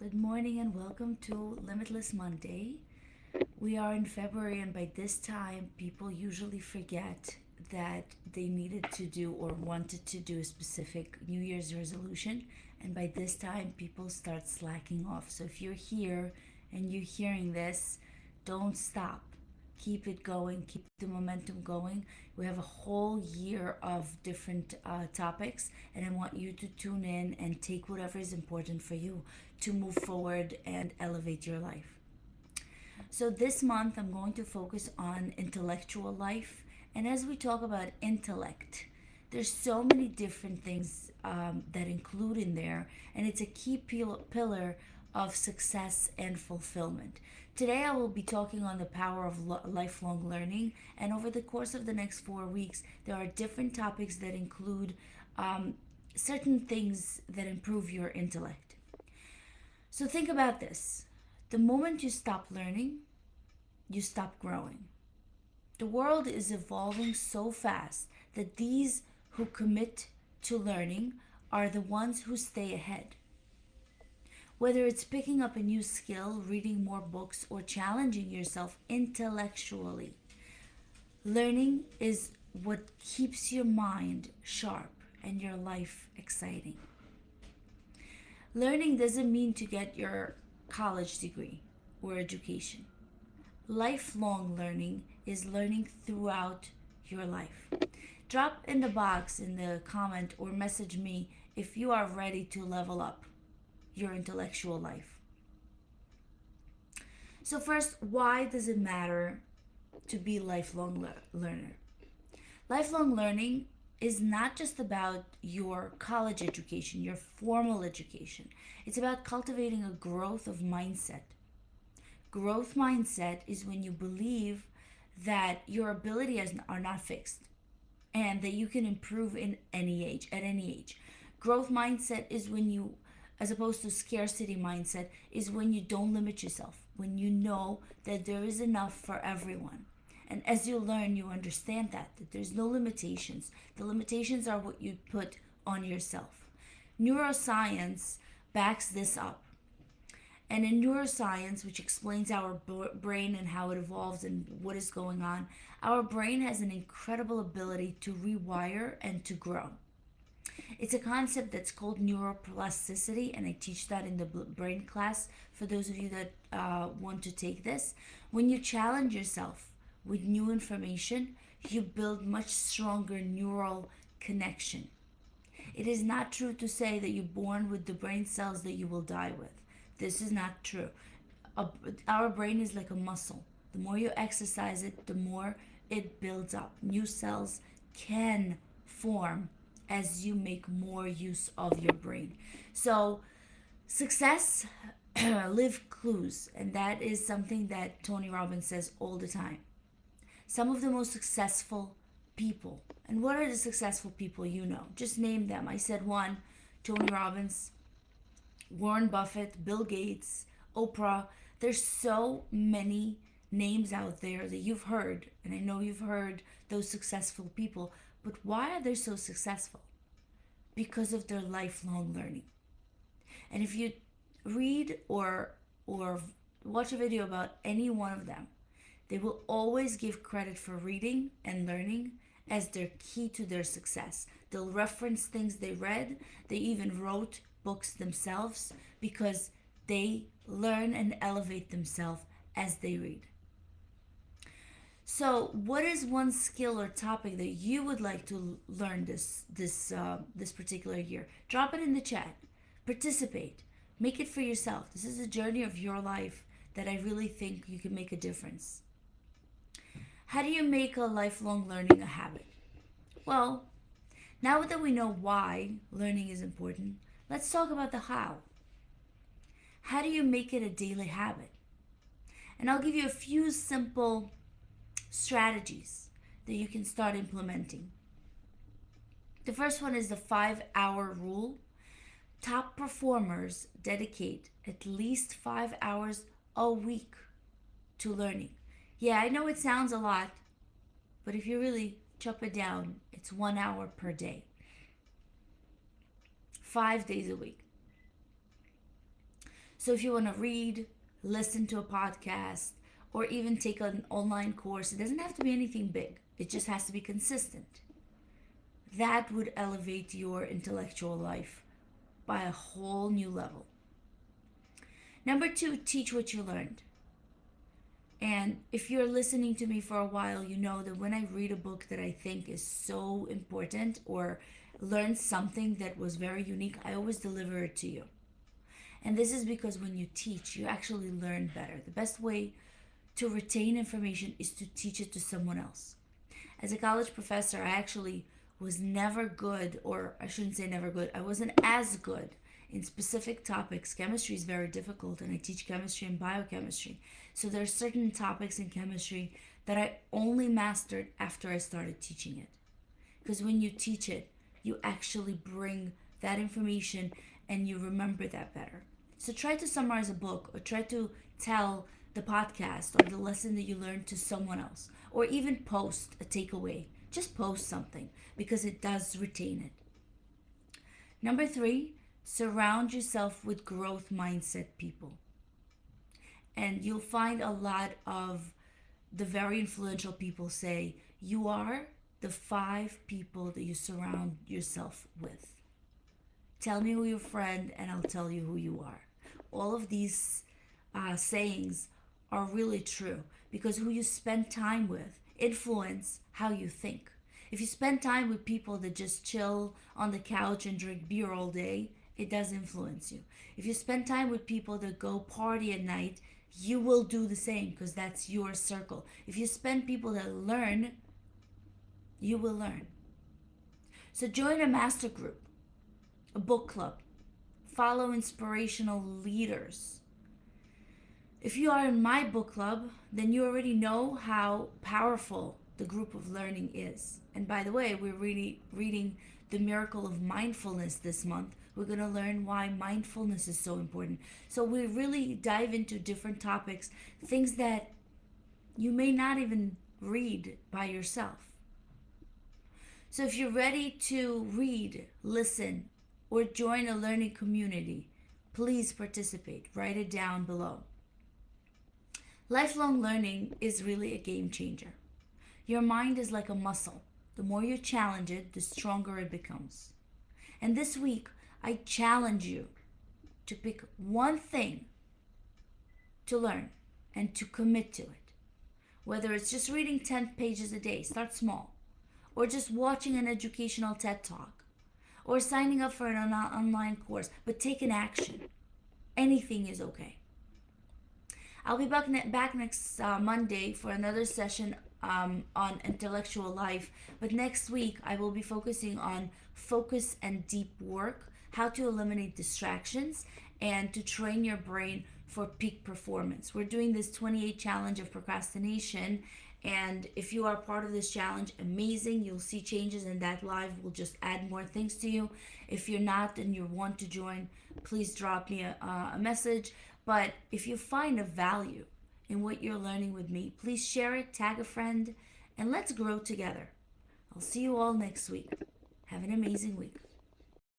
Good morning and welcome to Limitless Monday. We are in February, and by this time, people usually forget that they needed to do or wanted to do a specific New Year's resolution. And by this time, people start slacking off. So if you're here and you're hearing this, don't stop. Keep it going, keep the momentum going. We have a whole year of different topics, and I want you to tune in and take whatever is important for you to move forward and elevate your life. So, this month I'm going to focus on intellectual life. And as we talk about intellect, there's so many different things that include in there, and it's a key pillar of success and fulfillment. Today, I will be talking on the power of lifelong learning, and over the course of the next 4 weeks, there are different topics that include certain things that improve your intellect. So, think about this: the moment you stop learning, you stop growing. The world is evolving so fast that these who commit to learning are the ones who stay ahead. Whether it's picking up a new skill, reading more books, or challenging yourself intellectually, learning is what keeps your mind sharp and your life exciting. Learning doesn't mean to get your college degree or education. Lifelong learning is learning throughout your life. Drop in the box in the comment or message me if you are ready to level up your intellectual life. So first, why does it matter to be lifelong learner? Lifelong learning is not just about your college education, your formal education. It's about cultivating a growth of mindset. Growth mindset is when you believe that your abilities are not fixed and that you can improve in any age, at any age. Growth mindset is when you, as opposed to scarcity mindset, is when you don't limit yourself, when you know that there is enough for everyone. And as you learn, you understand that there's no limitations. The limitations are what you put on yourself. Neuroscience backs this up. And in neuroscience, which explains our brain and how it evolves and what is going on, our brain has an incredible ability to rewire and to grow. It's a concept that's called neuroplasticity, and I teach that in the brain class for those of you that want to take this. When you challenge yourself with new information, you build much stronger neural connection. It is not true to say that you're born with the brain cells that you will die with. This is not true. Our brain is like a muscle. The more you exercise it, the more it builds up. New cells can form as you make more use of your brain. So, success, live clues, and that is something that Tony Robbins says all the time. Some of the most successful people, and what are the successful people you know? Just name them. I said one: Tony Robbins, Warren Buffett, Bill Gates, Oprah. There's so many names out there that you've heard, and I know you've heard those successful people, but why are they so successful? Because of their lifelong learning. And if you read or watch a video about any one of them, they will always give credit for reading and learning as their key to their success. They'll reference things they read. They even wrote books themselves because they learn and elevate themselves as they read. So, what is one skill or topic that you would like to learn this particular year? Drop it in the chat. Participate. Make it for yourself. This is a journey of your life that I really think you can make a difference. How do you make a lifelong learning a habit? Well, now that we know why learning is important, let's talk about the how. How do you make it a daily habit? And I'll give you a few simple strategies that you can start implementing. The first one is the 5-hour rule. Top performers dedicate at least 5 hours a week to learning. Yeah, I know it sounds a lot, but if you really chop it down, it's 1 hour per day, 5 days a week. So if you want to read, listen to a podcast, or even take an online course, it doesn't have to be anything big. It just has to be consistent. That would elevate your intellectual life by a whole new level. Number two, teach what you learned. And if you're listening to me for a while, you know that when I read a book that I think is so important or learn something that was very unique, I always deliver it to you. And this is because when you teach, you actually learn better. The best way to retain information is to teach it to someone else. As a college professor, I actually was never good, or I shouldn't say never good, I wasn't as good in specific topics. Chemistry is very difficult, and I teach chemistry and biochemistry. So there are certain topics in chemistry that I only mastered after I started teaching it. Because when you teach it, you actually bring that information and you remember that better. So try to summarize a book or try to tell the podcast or the lesson that you learned to someone else, or even post a takeaway. Just post something because it does retain it. Number three, surround yourself with growth mindset people. And you'll find a lot of the very influential people say, you are the 5 people that you surround yourself with. Tell me who your friend, and I'll tell you who you are. All of these sayings are really true because who you spend time with influence how you think. If you spend time with people that just chill on the couch and drink beer all day, it does influence you. If you spend time with people that go party at night, you will do the same because that's your circle. If you spend people that learn, you will learn. So join a master group, a book club, follow inspirational leaders. If you are in my book club, then you already know how powerful the group of learning is. And by the way, we're really reading The Miracle of Mindfulness this month. We're going to learn why mindfulness is so important. So we really dive into different topics, things that you may not even read by yourself. So if you're ready to read, listen, or join a learning community, please participate. Write it down below. Lifelong learning is really a game changer. Your mind is like a muscle. The more you challenge it, the stronger it becomes. And this week, I challenge you to pick one thing to learn and to commit to it. Whether it's just reading 10 pages a day, start small, or just watching an educational TED Talk, or signing up for an online course, but take an action. Anything is okay. I'll be back next Monday for another session on intellectual life. But next week, I will be focusing on focus and deep work, how to eliminate distractions, and to train your brain for peak performance. We're doing this 28 challenge of procrastination. And if you are part of this challenge, amazing. You'll see changes, and that live will just add more things to you. If you're not and you want to join, please drop me a message. But if you find a value in what you're learning with me, please share it, tag a friend, and let's grow together. I'll see you all next week. Have an amazing week.